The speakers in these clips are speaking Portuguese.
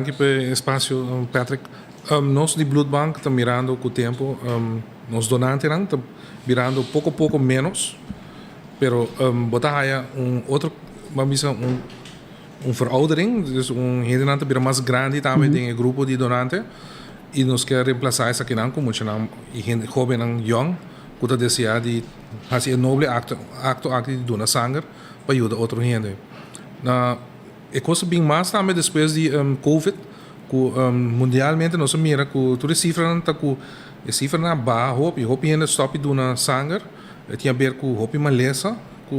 Aqui para espaço, Patrick. Nós de Bloodbank estamos mirando com o tempo, nós donantes estamos mirando pouco a pouco menos, pero botar aí outro, vamos dizer, veroudering, dus gente não está mais grande também tem grupo de donantes e nós quer reemplazar essa aqui não como chamam e gente jovem não young, que está desejar de fazer noble acto de donar sangue para ajudar outra gente. Na e coisa bem mais também depois de COVID, que mundialmente nós mira que todas as cifras tá que a cifra na ba hope ainda stop donar sangue, tinha a ver com hope malesa, que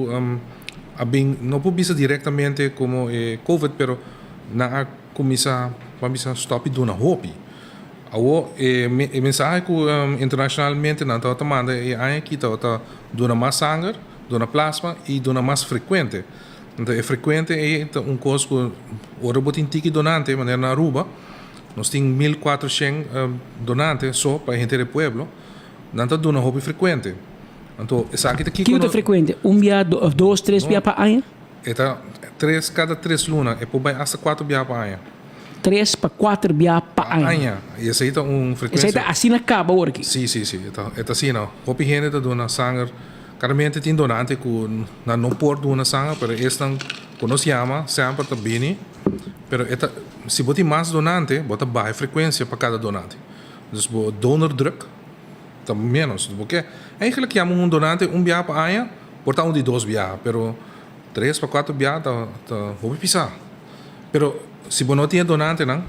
não pode ser diretamente como COVID, pero na começa a stop donar hope. Awo mensagem que internacionalmente não está tomando é que está donar mais sangue, donar plasma e donar mais frequente. Então, é frequente é coisa que o robô tem donante, mas na Aruba nós temos 1.400 donantes só para a gente do pueblo, não está dando hobby frequente. Então, essa aqui que é frequente? Dia, dois, três dias para ano? Cada 3 lunas, é por até 4 dias para ano. 3 para 4 dias para ano. E essa aí é uma frequência. Essa aí assim na cabo aqui. Sim. É assim, não. Hobby gente está dando sangue. Claramente tem donante que não pode donar sangue, mas este que nós chama sempre está bem. Mas se você tem mais donante, você baixa frequência para cada donante. Então, o donor druk está menos. Porque eigenlijk chamamos donante dia para ano, portanto de 2 dias, mas 3 para 4 dias está vou pisar. Mas se você não tem donante, não,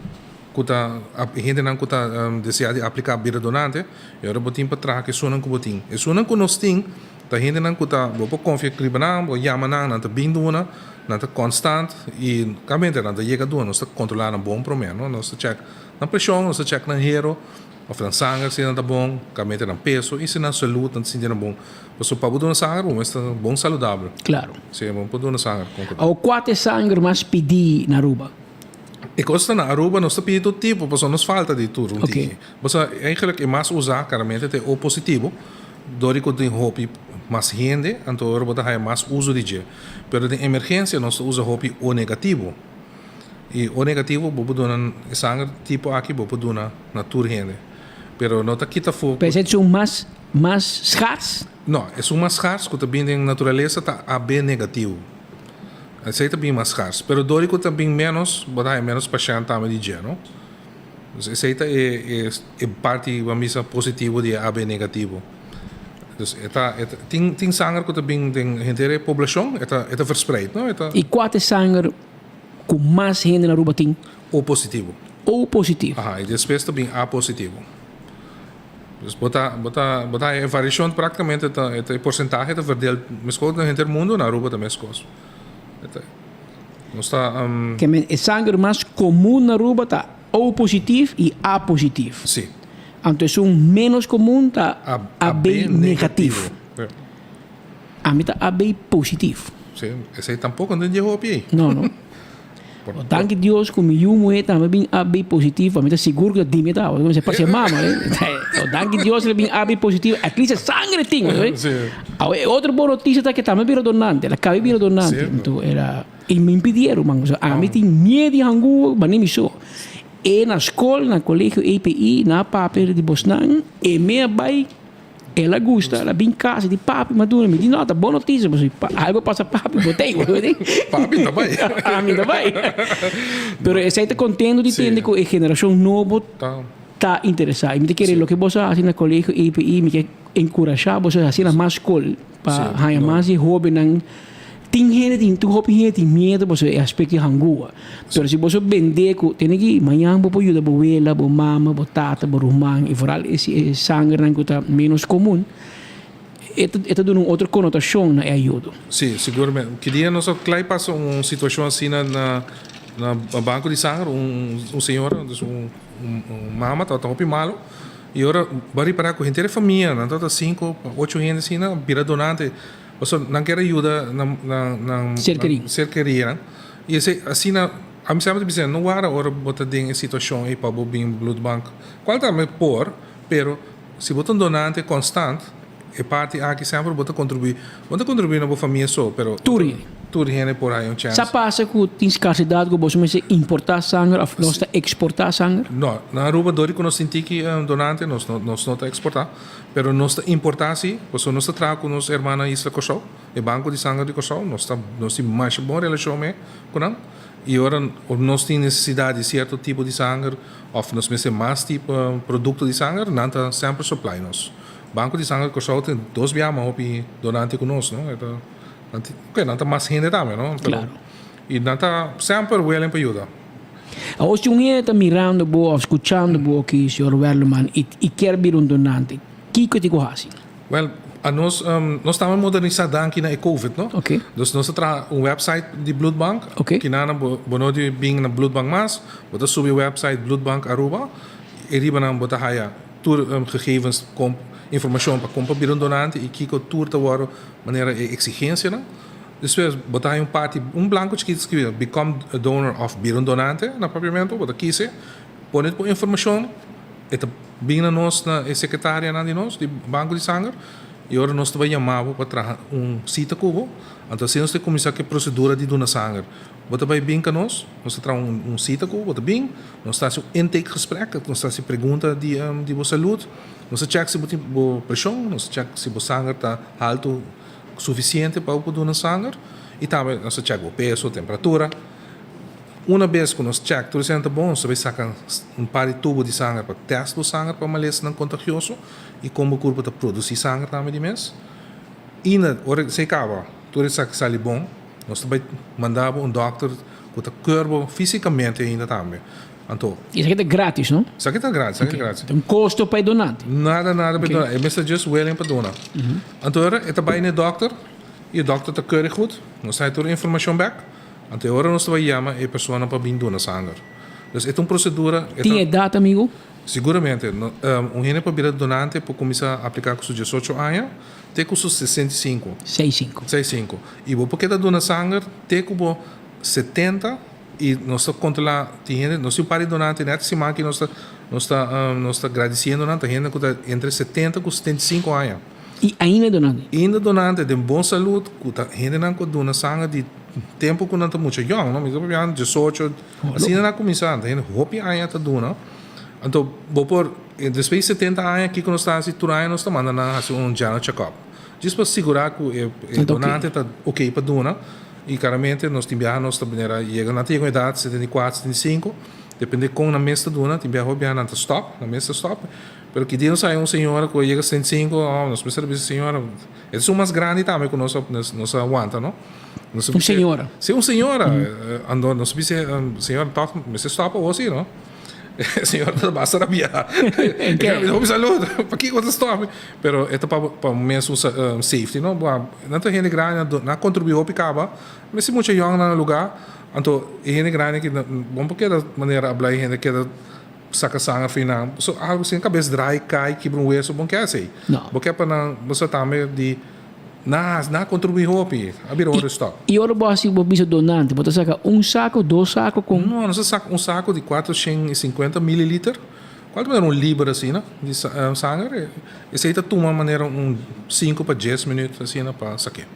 a gente não está deseando aplicar a donante, eu vou ter para trás que sonam que você tem. E sonam que nós temos, a gente não está vou confiar que não, vou chamar não está bem dona, não está constante e realmente não está chega dona, nós está controlando bom para mim, nós está check na pressão, nós está check na hero, ou na sangue se não está bom, realmente na peso e se na saúde não se sente bom. Você para donar sangue, mas está bom saudável. Claro. Se é bom para donar sangue. O quanto sangue mais pedir na Aruba? E costa na Aruba nós está pedindo todo tipo, porque nos falta de tudo. Okay. Mas eigenlijk é mais usar claramente é o positivo, dorico tem hope mais gente, então agora botar mais uso de dia. Pero de emergência nós usa hope o negativo. E o negativo bobo dona sangue tipo aqui bobo dona na tour gente. Pero não está quita fogo. Mas é mais scarce? Não, é mais scarce que também tem natureza tá AB negativo. Esse também mais scarce. Pero dorico também menos, botar menos paciente também de dia, não? Esse é parte vamos dizer positivo de AB negativo. Dus tem sangue que também tem gente da população, é verspreid, não? E quanto sangue com mais gente na Aruba tem? O positivo. O positivo. E depois também A positivo. Dus botar a variação praticamente é porcentagem de verdeel, mas na gente do mundo na Aruba também é coisa. Que o sangue mais comum na Aruba está O positivo e A positivo. Sim. Então, é menos comum está AB negativo. A mim está AB positivo. Sim, esse aí tampouco não tem hope. Não. Danke Deus que me mulher também bem AB positivo, a mim está seguro que de metal, como se passa mama, danke Deus ele bem AB positivo, at least sangue tem, outra boa notícia é que também vira donante, ela acabou vira donante, então era e me impediram, mano, a mim tem medo de hangu, mas nem me sou. E na escola, na colégio EPI, na papel de Bosnan, e minha bai, ela gosta, ela vem em casa de papi, madura, me diz, não, tá boa notícia, mas algo passa papi, botei, papi também. A mim também. Pero esse aí está contendo de entender que a geração nova está interessada. E me quer o que você faz na colégio EPI, me quer encorajar você a fazer mais escola, para ganhar mais jovem. Tem gente, tem medo, você é aspecto de rangua. Pero se você vender, tem que amanhã vou ajudar a abuela, a mama, a tata, a irmã, e foral esse sangue que está menos comum. Está dando outra conotação na ajuda. Sim, seguramente. Que dia nós claro passa uma situação assim na banco de sangue, senhor, mama, está um malo. E agora, bari para com a gente família, não está 5, 8 gente assim, vira donante. Você não quer ajuda na cercaria. E assim, a mim sempre dizem, não há hora botar em situação aí para o blood bank. Qual também por, pero se botar um donante constante, é parte aqui sempre bota contribuir na boa família só, pero Turi. tudo gente por aí chance. Sa passa que tem escassidade que você se importar sangue ou nós exportar sangue? No, na Aruba dori que nós temos que donante, nós não tá exportar, pero nós tá importar sim, porque nós tá trago com nós irmã Isla Corsol, o banco de sangue de Corsol, nós temos mais boa relação com ele. E agora nós temos necessidade de certo tipo de sangue, ou nós temos mais tipo produto de sangue, não tá sempre supply nós. Banco de sangue de Corsol tem 2 biamas hopi donante conosco, não? Ok, não tá mais gente também, não? Claro. E não tá sempre willing para ajudar. A os junge está mirando boa, escuchando boa que o senhor Werleman e quer vir donante. Que te cohasi? Well, nós estamos modernizando aqui na COVID, não? Ok. Dus nós temos website de Blood Bank, Ok. que na bonodi bing na Blood Bank mas, bota subir o website Blood Bank Aruba, e riba na bota haya tour gegevens com informação para comprar bir donante e que tour te worden maneira exigência, não? Dus we bota parte blanco que escreve become a donor of bir donante na propriamente, bota kiezen, põe por informação, eta bing na nós na secretária na de nós de banco de sangue. E agora nós estamos chamando para trazer cita cubo. Então, se nós temos que começar a procedura de donar sangue, você vai bem com nós trazemos cita cubo, você bem, nós temos intake gesprek, nós temos pergunta de saúde, nós check se você tem pressão, nós check se o sangue está alto suficiente para donar sangue, e também nós check o peso, temperatura. Uma vez que nós check tudo isso bom, nós vai sacar par de tubo de sangue para testar o sangue para malês não contagioso e como o corpo está produzir sangue também de mês. E na hora que se acaba, tudo isso que sai bom, nós vai mandar doctor que está curvo fisicamente ainda também. Então, Isso aqui é grátis, não? isso aqui está grátis, isso aqui é grátis. Tem custo para donante. Nada para donar, é mesmo just willing para donar. Então, é vai no doctor e o doctor está curvo goed, nós sai toda a informação back. Então, agora nós vamos chamar a pessoa para vir donar sangue. Então, é uma procedura... Tem data, amigo? Seguramente. Gente para vir donante para começar a aplicar com os 18 anos, tem custo 65. 65. E porque da donar sangue, tem custo 70 e nós estamos controlando, nós estamos para donante, net se que nós estamos agradecendo a gente que está entre 70 e 75 anos. E ainda donante? Ainda donante de boa saúde, que gente não que dona sangue de tempo que não está muito young, não? Mas eu penso 18, assim não começar, a gente hope anos está dona. Então, por depois de 70 anos aqui que nós estamos assim, tudo nós estamos mandando a fazer general check-up. Diz para segurar que o donante está ok para donar. E claramente nós temos nós também chega na idade 74, 75, depende com na mesa dona, temos na stop, na mesa stop. Pero que dia sai senhora que chega a 75, nós precisamos de senhora. É mais grande também que nós aguenta, não? Senhora. Se senhora andou, nós precisamos senhora toca, mas stop ou assim, não? Senhora está basta rabiar. Vamos saúde, para que você stop? Pero é para mesmo safety, não? Não tem gente grande, não contribuiu para acaba, mas se muito young no lugar, então gente grande que bom porque da maneira a falar gente que saca sangue final, so algo assim cabeça dry cai que um hueso bom que é assim. Não. Porque para você também de na contribuiu hopi, abrir o stop. E agora você bisa donante, você saca saco, 2 sacos com... Não, nós saca saco de 450 mililitros. Qual é libra assim, né? De sangue. Esse aí tá uma maneira 5 para 10 minutos assim, né? Para sacar.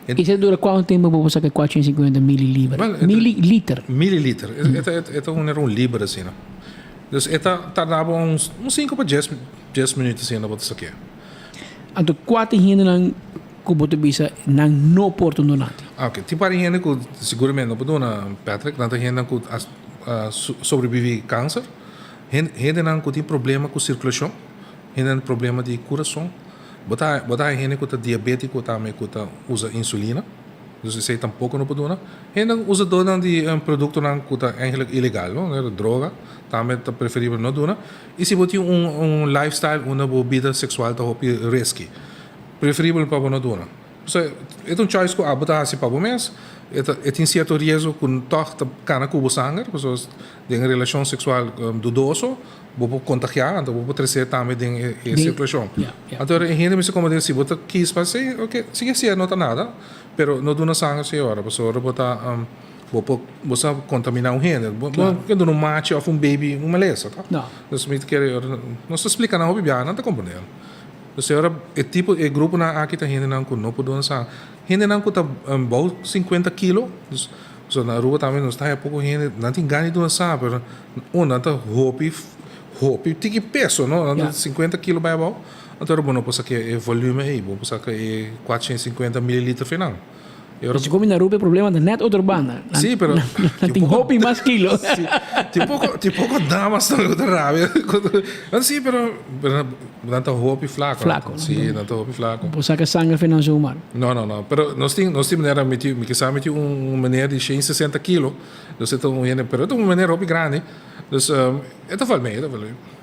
E você dura quanto tempo para você sacar 450 mililitros? Mililitro. É libra assim, né? Então, tardava uns 5 para 10 minutos assim, né? Para sacar. Então, quanto gente não que você bisa não porta donante? Ok. Tem para gente que seguramente não pode donar, Patrick, não tem gente que sobrevive câncer. Gente não que tem problema com circulação, gente tem problema de coração. Botar gente que está diabético também que usa insulina, dus isso aí tampouco não pode donar. Gente usa dona de produto que está ilegal, não? Droga, também é preferível não donar. E se você tem lifestyle, uma vida sexual está risky, preferível para não donar. É choice que botar assim para o mês. Tem certo risco que toch cana com o sangue, pessoas têm relação sexual dudoso, vou contagiar, então vou trazer também de circulação. Então a gente me se como se você quis fazer, ok, se não está nada, pero não dona sangue se hora, pessoa botar você contaminar gente, que não mate ou baby, uma lesa, tá? Não. Então me quer, não se explica não, bebê, não está compreendendo. Então, é tipo, grupo na aqui tá gente não pode donar sangue. hindi nang kuta bau 50 kilo. So na Aruba também nós tá pouco hindi natin ganito na sa pero nata hopi tiki peso no nata 50 kilo ba bau. Então bom não possa que é volume aí, bom possa que é 450 ml final. Se come na Aruba problema da net outra banda. Sì, però Tem hopi mais kilo. sì, tipo damas no outra rabia. Sì, però tanto hopi flaco. Flaco, Sì, tanto hopi flaco. Possa que sangue final zomaar. No, però nós temos maneira mi que sabe maneira de 60 kilo. Dus het pero het maneira hopi grande. Dus het valt mee.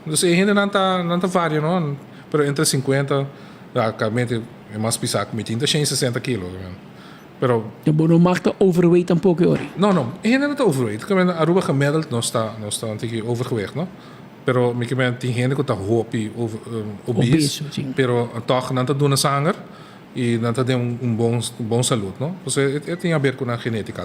Dus je nanta varia, no? Pero entre 50 realmente é mais pisaco met 60 kilo. Pero Je moet nog maar overweight een poco ori. no, geen het overweight. Ik ben Aruba gemiddeld, no sta een beetje overgewicht, no. Pero mi que ben tin gente que tá hopi obese, pero toch não tá dando sangue e não tá tem bom saúde, no. Então, é tem a ver com a genética.